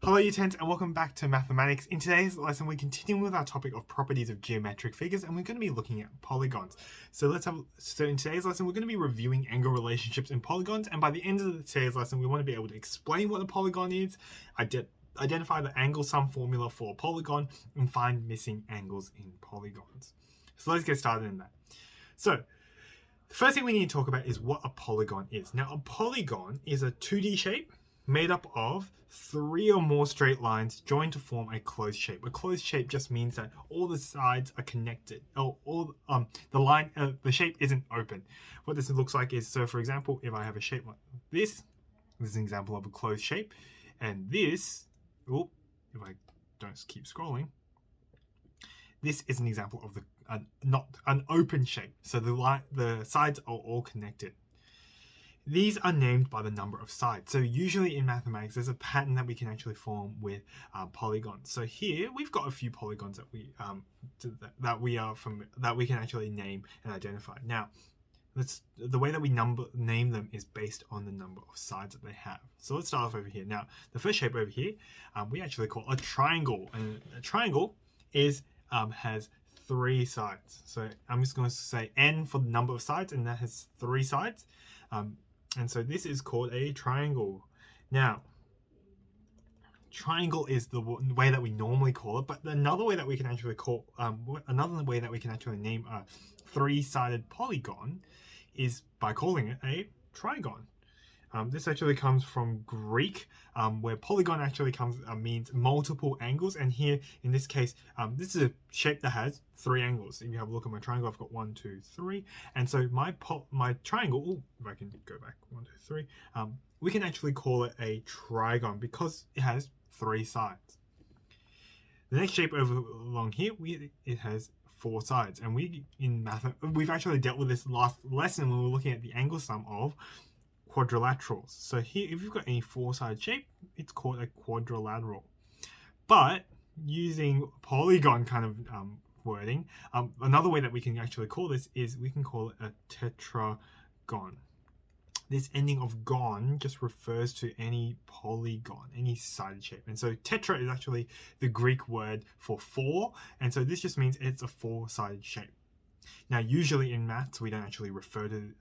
Hello Year 10s and welcome back to Mathematics. In today's lesson we're continuing with our topic of properties of geometric figures and we're going to be looking at polygons. So in today's lesson we're going to be reviewing angle relationships in polygons, and by the end of today's lesson we want to be able to explain what a polygon is, identify the angle sum formula for a polygon, and find missing angles in polygons. So let's get started in that. So the first thing we need to talk about is what a polygon is. Now a polygon is a 2D shape made up of 3 or more straight lines joined to form a closed shape. A closed shape just means that all the sides are connected. The shape isn't open. What this looks like is, so for example, if I have a shape like this is an example of a closed shape, and this, if I don't keep scrolling, this is an example of not an open shape. So the sides are all connected. These are named by the number of sides. So usually in mathematics, there's a pattern that we can actually form with polygons. So here we've got a few polygons that we can actually name and identify. Now, the way that we name them is based on the number of sides that they have. So let's start off over here. Now, the first shape over here, we actually call a triangle, and a triangle has 3 sides. So I'm just going to say n for the number of sides, and that has 3 sides. And so this is called a triangle. Now, triangle is the way that we normally call it, but another way that we can actually name a 3-sided polygon is by calling it a trigon. This actually comes from Greek, where polygon actually means multiple angles, and here in this case, this is a shape that has 3 angles. If you have a look at my triangle, I've got 1, 2, 3, and so my triangle, if I can go back 1, 2, 3, we can actually call it a trigon because it has 3 sides. The next shape along here, it has 4 sides, and we've actually dealt with this last lesson when we were looking at the angle sum of quadrilaterals. So here, if you've got any 4-sided shape, it's called a quadrilateral. But using polygon kind of wording, another way that we can actually call this is we can call it a tetragon. This ending of gon just refers to any polygon, any sided shape. And so tetra is actually the Greek word for 4, and so this just means it's a 4-sided shape. Now, usually in maths, we don't actually refer to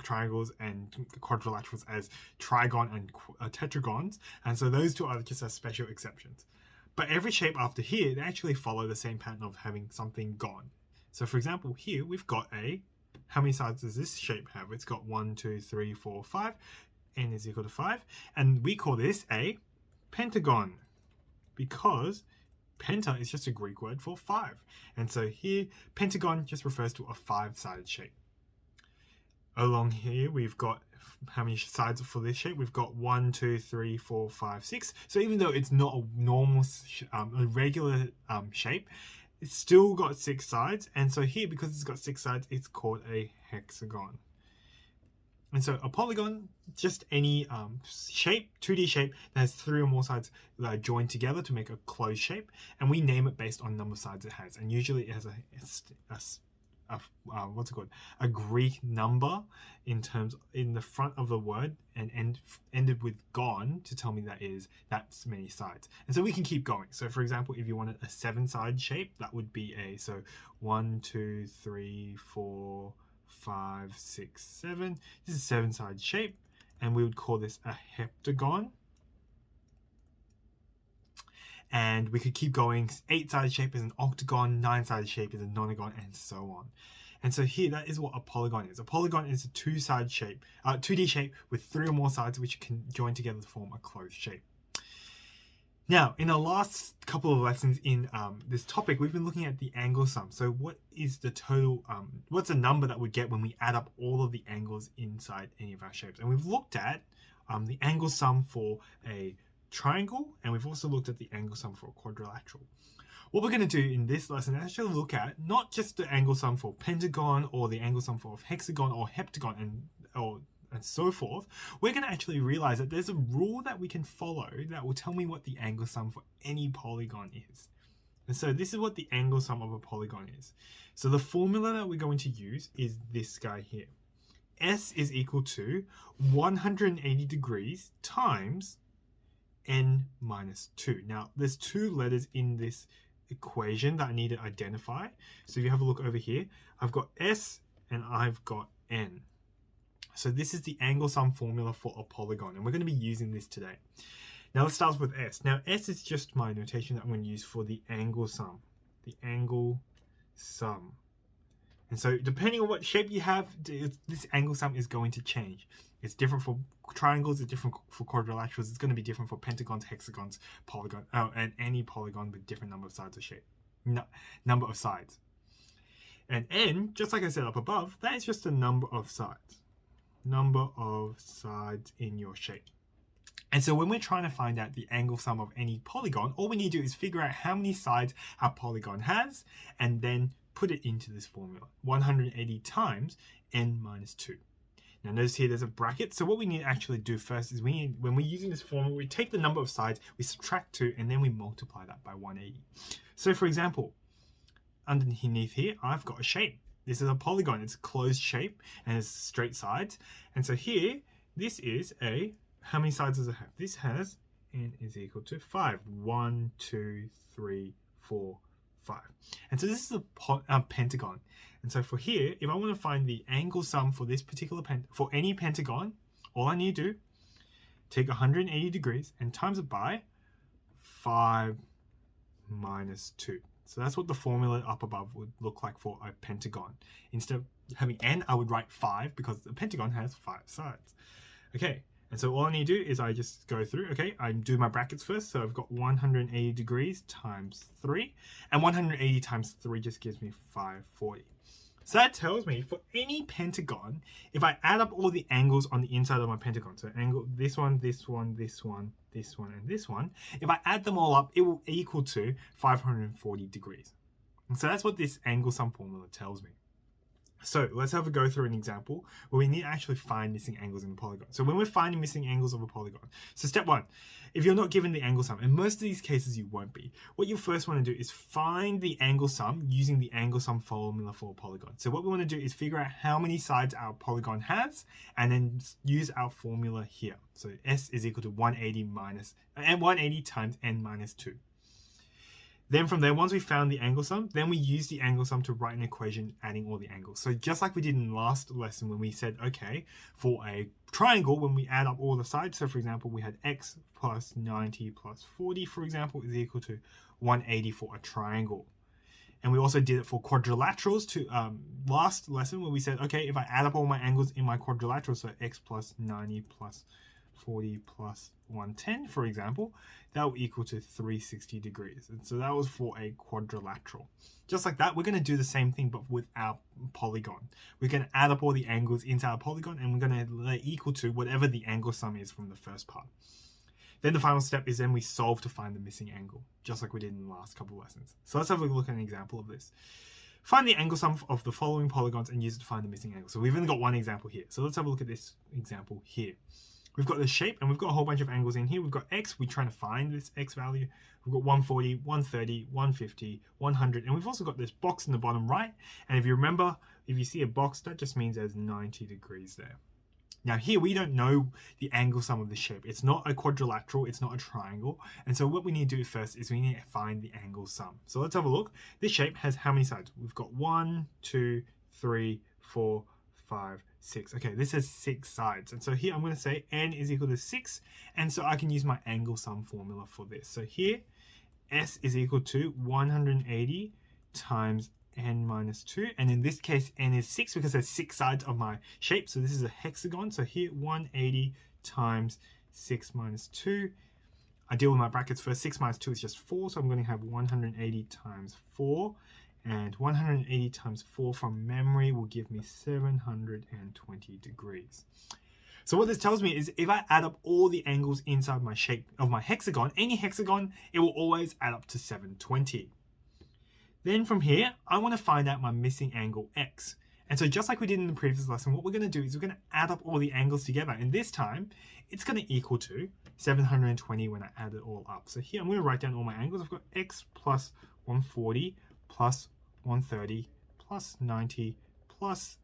triangles and quadrilaterals as trigon and tetragons, and so those two are just as special exceptions. But every shape after here, they actually follow the same pattern of having something gone. So for example, here we've got how many sides does this shape have? It's got 1, 2, 3, 4, 5, n is equal to 5, and we call this a pentagon because penta is just a Greek word for 5, and so here pentagon just refers to a 5-sided shape. Along here, we've got how many sides for this shape? We've got 1, 2, 3, 4, 5, 6. So even though it's not a normal, a regular shape, it's still got 6 sides. And so here, because it's got 6 sides, it's called a hexagon. And so a polygon, just any shape, 2D shape that has 3 or more sides that are joined together to make a closed shape, and we name it based on the number of sides it has. And usually it has a Greek number in the front of the word, and ended with gon to tell me that many sides. And so we can keep going. So for example, if you wanted a 7-sided shape, that would be 1, 2, 3, 4, 5, 6, 7. This is a 7-sided shape, and we would call this a heptagon. And we could keep going. 8-sided shape is an octagon, 9-sided shape is a nonagon, and so on. And so here, that is what a polygon is. A polygon is a 2-sided shape, 2D shape with 3 or more sides which can join together to form a closed shape. Now, in the last couple of lessons in this topic, we've been looking at the angle sum. So what is the total, what's the number that we get when we add up all of the angles inside any of our shapes? And we've looked at the angle sum for a triangle, and we've also looked at the angle sum for a quadrilateral. What we're going to do in this lesson is actually look at not just the angle sum for pentagon or the angle sum for hexagon or heptagon and so forth. We're going to actually realize that there's a rule that we can follow that will tell me what the angle sum for any polygon is. And so this is what the angle sum of a polygon is. So the formula that we're going to use is this guy here. S is equal to 180 degrees times n minus 2. Now, there's two letters in this equation that I need to identify. So if you have a look over here, I've got s and I've got n. So this is the angle sum formula for a polygon, and we're going to be using this today. Now let's start with s. Now s is just my notation that I'm going to use for the angle sum. The angle sum. And so depending on what shape you have, this angle sum is going to change. It's different for triangles, it's different for quadrilaterals, it's going to be different for pentagons, hexagons, and any polygon with different number of sides or shape. Number of sides. And n, just like I said up above, that is just the number of sides. Number of sides in your shape. And so when we're trying to find out the angle sum of any polygon, all we need to do is figure out how many sides our polygon has and then put it into this formula. 180 times n minus 2. Now notice here there's a bracket. So what we need to actually do first is when we're using this formula, we take the number of sides, we subtract 2, and then we multiply that by 180. So for example, underneath here, I've got a shape. This is a polygon. It's a closed shape and it's straight sides. And so here, this is how many sides does it have? This has n is equal to 5. 1, 2, 3, 4, 5. And so this is a pentagon. And so for here, if I want to find the angle sum for this particular for any pentagon, all I need to do, take 180 degrees and times it by 5 minus 2. So that's what the formula up above would look like for a pentagon. Instead of having n, I would write 5 because the pentagon has 5 sides. Okay, and so all I need to do is I just go through, okay, I do my brackets first. So I've got 180 degrees times 3, and 180 times 3 just gives me 540. So that tells me for any pentagon, if I add up all the angles on the inside of my pentagon, so angle this one, this one, this one, this one, and this one, if I add them all up, it will equal to 540 degrees. And so that's what this angle sum formula tells me. So let's have a go through an example where we need to actually find missing angles in the polygon. So when we're finding missing angles of a polygon, so step 1, if you're not given the angle sum, and most of these cases you won't be, what you first want to do is find the angle sum using the angle sum formula for a polygon. So what we want to do is figure out how many sides our polygon has and then use our formula here. So s is equal to 180 times n minus 2. Then from there, once we found the angle sum, then we use the angle sum to write an equation adding all the angles. So just like we did in the last lesson when we said, okay, for a triangle, when we add up all the sides, so for example, we had x plus 90 plus 40, for example, is equal to 180 for a triangle. And we also did it for quadrilaterals to last lesson where we said, okay, if I add up all my angles in my quadrilateral, so x plus 90 plus 40 plus 110, for example, that will equal to 360 degrees. And so that was for a quadrilateral. Just like that, we're going to do the same thing, but with our polygon. We're going to add up all the angles into our polygon, and we're going to let it equal to whatever the angle sum is from the first part. Then the final step is then we solve to find the missing angle, just like we did in the last couple of lessons. So let's have a look at an example of this. Find the angle sum of the following polygons and use it to find the missing angle. So we've only got one example here. So let's have a look at this example here. We've got the shape and we've got a whole bunch of angles in here. We've got x, we're trying to find this x value. We've got 140, 130, 150, 100, and we've also got this box in the bottom right. And if you remember, if you see a box, that just means there's 90 degrees there. Now here, we don't know the angle sum of the shape. It's not a quadrilateral, it's not a triangle. And so what we need to do first is we need to find the angle sum. So let's have a look. This shape has how many sides? We've got 1, 2, 3, 4, 5, 6. Okay, this has 6 sides. And so here I'm going to say n is equal to 6. And so I can use my angle sum formula for this. So here, s is equal to 180 times n minus 2. And in this case, n is 6 because there's 6 sides of my shape. So this is a hexagon. So here, 180 times 6 minus 2. I deal with my brackets first. 6 minus 2 is just 4. So I'm going to have 180 times 4. And 180 times 4 from memory will give me 720 degrees. So what this tells me is if I add up all the angles inside my shape of my hexagon, any hexagon, it will always add up to 720. Then from here, I want to find out my missing angle x. And so just like we did in the previous lesson, what we're going to do is we're going to add up all the angles together. And this time, it's going to equal to 720 when I add it all up. So here, I'm going to write down all my angles. I've got x plus 140 plus 130 plus 90 plus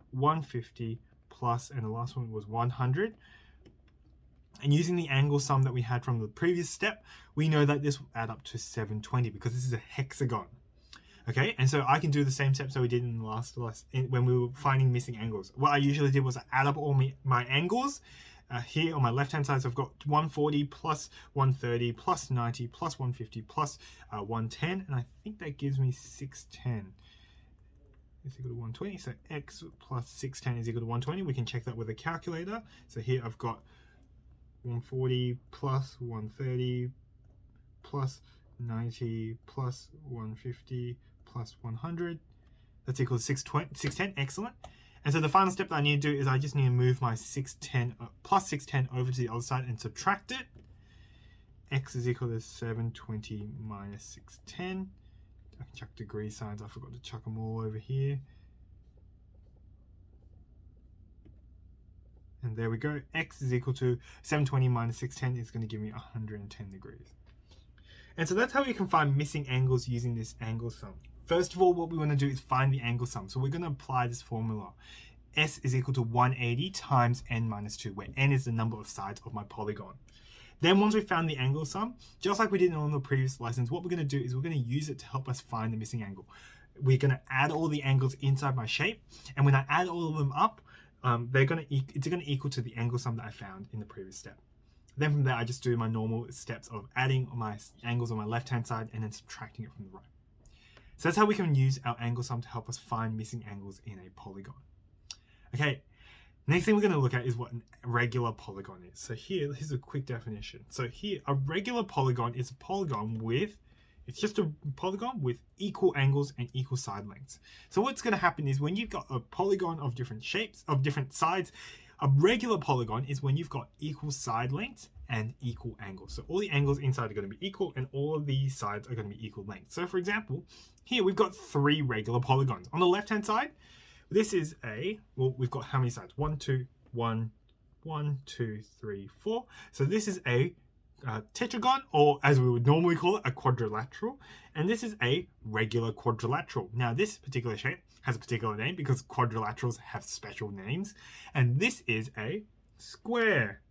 150 plus, and the last one was 100 And using the angle sum that we had from the previous step, we know that this will add up to 720 because this is a hexagon. Okay, and so I can do the same steps that we did in the last lesson when we were finding missing angles. What I usually did was I add up all my angles. Here on my left hand side, so I've got 140 plus 130 plus 90 plus 150 plus 110, and I think that gives me 610 is equal to 120. So x plus 610 is equal to 120. We can check that with a calculator. So here I've got 140 plus 130 plus 90 plus 150 plus 100. That's equal to 610. Excellent. And so the final step that I need to do is I just need to move my 610 plus 610 over to the other side and subtract it. X is equal to 720 minus 610. I can chuck degree signs. I forgot to chuck them all over here. And there we go. X is equal to 720 minus 610 is going to give me 110 degrees. And so that's how we can find missing angles using this angle sum. First of all, what we want to do is find the angle sum. So we're going to apply this formula. S is equal to 180 times n minus 2, where n is the number of sides of my polygon. Then once we've found the angle sum, just like we did in all the previous lessons, what we're going to do is we're going to use it to help us find the missing angle. We're going to add all the angles inside my shape, and when I add all of them up, it's going to equal to the angle sum that I found in the previous step. Then from there, I just do my normal steps of adding my angles on my left-hand side and then subtracting it from the right. So that's how we can use our angle sum to help us find missing angles in a polygon. Okay, next thing we're going to look at is what a regular polygon is. So here's a quick definition. So here, a regular polygon is a polygon with, it's just a polygon with equal angles and equal side lengths. So what's going to happen is when you've got a polygon of different shapes, of different sides, a regular polygon is when you've got equal side lengths and equal angles. So all the angles inside are going to be equal and all of these sides are going to be equal length. So for example, here we've got 3 regular polygons. On the left-hand side, this is we've got how many sides? 1, 2, 3, 4. So this is a tetragon, or as we would normally call it, a quadrilateral. And this is a regular quadrilateral. Now this particular shape has a particular name because quadrilaterals have special names. And this is a square.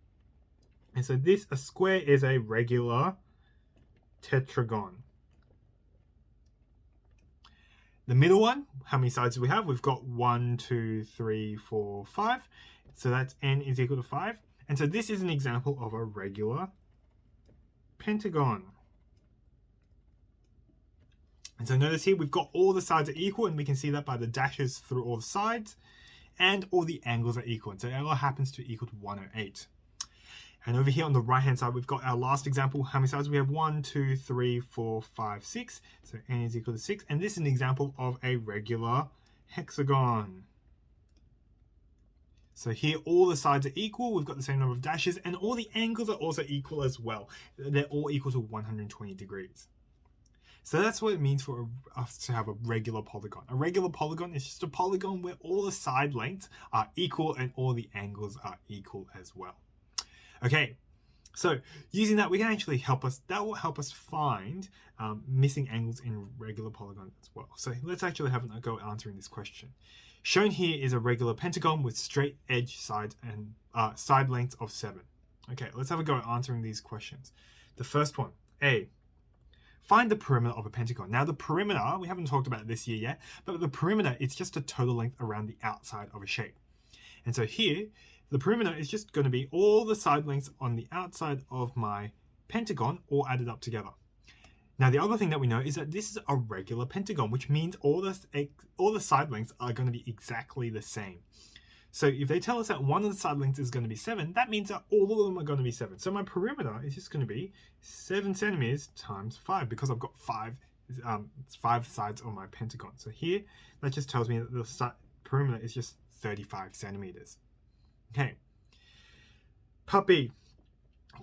And so a square is a regular tetragon. The middle one, how many sides do we have? We've got 1, 2, 3, 4, 5. So that's n is equal to 5. And so this is an example of a regular pentagon. And so notice here we've got all the sides are equal, and we can see that by the dashes through all the sides, and all the angles are equal. And so it all happens to equal to 108. And over here on the right hand side, we've got our last example. How many sides do we have? 1, 2, 3, 4, 5, 6. So n is equal to 6. And this is an example of a regular hexagon. So here all the sides are equal. We've got the same number of dashes, and all the angles are also equal as well. They're all equal to 120 degrees. So that's what it means for us to have a regular polygon. A regular polygon is just a polygon where all the side lengths are equal and all the angles are equal as well. Okay, so using that, we can actually that will help us find missing angles in regular polygons as well. So let's actually have a go at answering this question. Shown here is a regular pentagon with straight edge sides and side lengths of 7. Okay, let's have a go at answering these questions. The first one, A. Find the perimeter of a pentagon. Now the perimeter, we haven't talked about this here yet, but the perimeter, it's just a total length around the outside of a shape. And so here, the perimeter is just going to be all the side lengths on the outside of my pentagon all added up together. Now the other thing that we know is that this is a regular pentagon, which means all the side lengths are going to be exactly the same. So if they tell us that one of the side lengths is going to be 7, that means that all of them are going to be 7. So my perimeter is just going to be 7 centimeters times 5, because I've got 5 sides on my pentagon. So here, that just tells me that the perimeter is just 35 centimeters. Okay. Part B,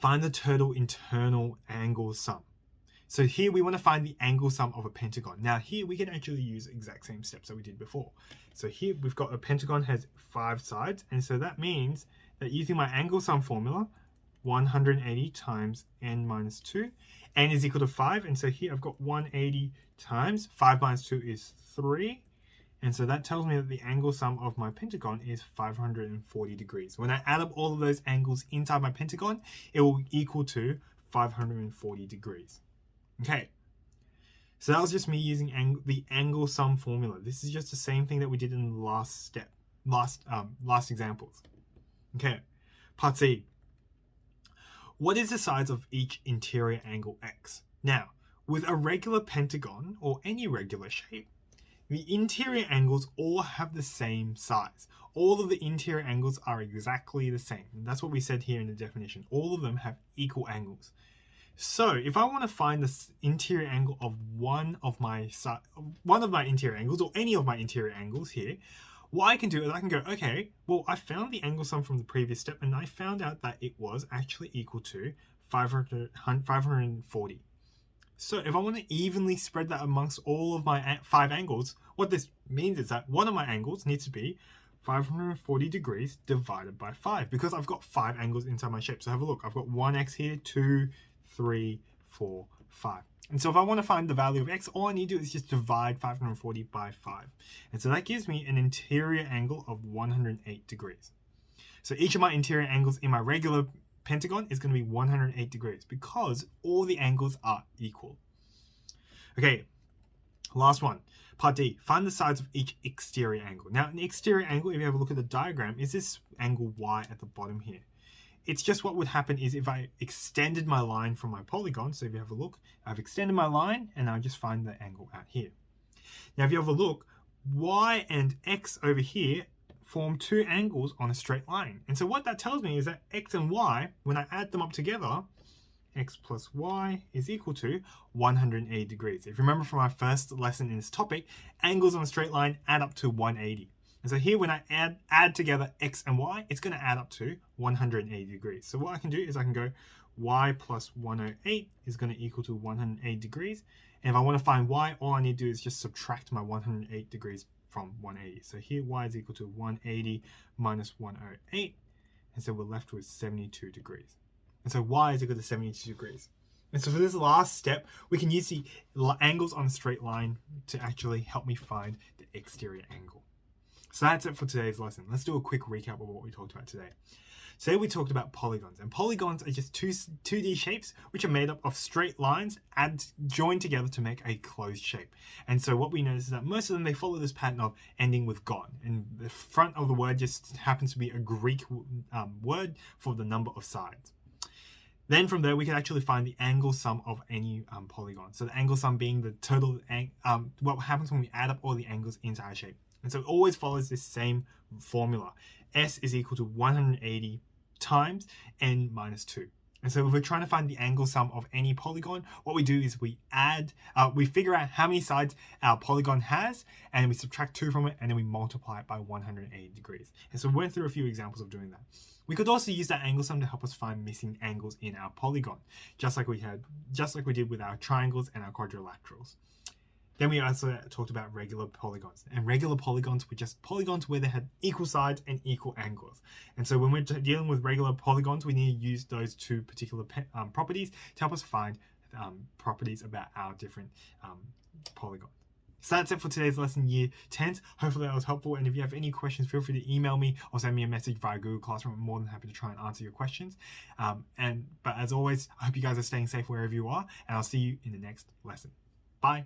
find the total internal angle sum. So here we want to find the angle sum of a pentagon. Now here we can actually use the exact same steps that we did before. So here we've got a pentagon has 5 sides, and so that means that using my angle sum formula, 180 times n minus 2, n is equal to 5, and so here I've got 180 times 5 minus 2 is 3, And so that tells me that the angle sum of my pentagon is 540 degrees. When I add up all of those angles inside my pentagon, it will equal to 540 degrees. Okay, so that was just me using the angle sum formula. This is just the same thing that we did in the last examples. Okay, part C. What is the size of each interior angle x? Now, with a regular pentagon or any regular shape, the interior angles all have the same size. All of the interior angles are exactly the same. And that's what we said here in the definition. All of them have equal angles. So if I want to find the interior angle of one of my interior angles, or any of my interior angles here, what I can do is I can go, okay, well, I found the angle sum from the previous step, and I found out that it was actually equal to 540. So if I want to evenly spread that amongst all of my 5 angles, what this means is that one of my angles needs to be 540 degrees divided by 5, because I've got 5 angles inside my shape. So have a look. I've got 1x here, 2, 3, 4, 5. And so if I want to find the value of x, all I need to do is just divide 540 by 5. And so that gives me an interior angle of 108 degrees. So each of my interior angles in my regular pentagon is going to be 108 degrees because all the angles are equal. Okay, last one. Part D, find the sides of each exterior angle. Now, an exterior angle, if you have a look at the diagram, is this angle y at the bottom here. It's just what would happen is if I extended my line from my polygon. So if you have a look, I've extended my line and I just find the angle out here. Now, if you have a look, y and x over here form 2 angles on a straight line. And so what that tells me is that x and y, when I add them up together, x plus y is equal to 180 degrees. If you remember from our first lesson in this topic, angles on a straight line add up to 180. And so here when I add together x and y, it's going to add up to 180 degrees. So what I can do is I can go y plus 108 is going to equal to 180 degrees. And if I want to find y, all I need to do is just subtract my 108 degrees from 180. So here y is equal to 180 minus 108. And so we're left with 72 degrees. And so y is equal to 72 degrees. And so for this last step, we can use the angles on a straight line to actually help me find the exterior angle. So that's it for today's lesson. Let's do a quick recap of what we talked about today. Today we talked about polygons, and polygons are just 2D shapes which are made up of straight lines joined together to make a closed shape. And so what we notice is that most of them, they follow this pattern of ending with gon, and the front of the word just happens to be a Greek word for the number of sides. Then from there, we can actually find the angle sum of any polygon. So the angle sum being the total, what happens when we add up all the angles into our shape. And so it always follows this same formula. S is equal to 180 times n minus 2. And so if we're trying to find the angle sum of any polygon, what we do is we figure out how many sides our polygon has, and we subtract 2 from it, and then we multiply it by 180 degrees. And so we went through a few examples of doing that. We could also use that angle sum to help us find missing angles in our polygon, just like we did with our triangles and our quadrilaterals. Then we also talked about regular polygons. And regular polygons were just polygons where they had equal sides and equal angles. And so when we're dealing with regular polygons, we need to use those 2 particular properties to help us find properties about our different polygons. So that's it for today's lesson, Year 10. Hopefully that was helpful. And if you have any questions, feel free to email me or send me a message via Google Classroom. I'm more than happy to try and answer your questions. But as always, I hope you guys are staying safe wherever you are. And I'll see you in the next lesson. Bye.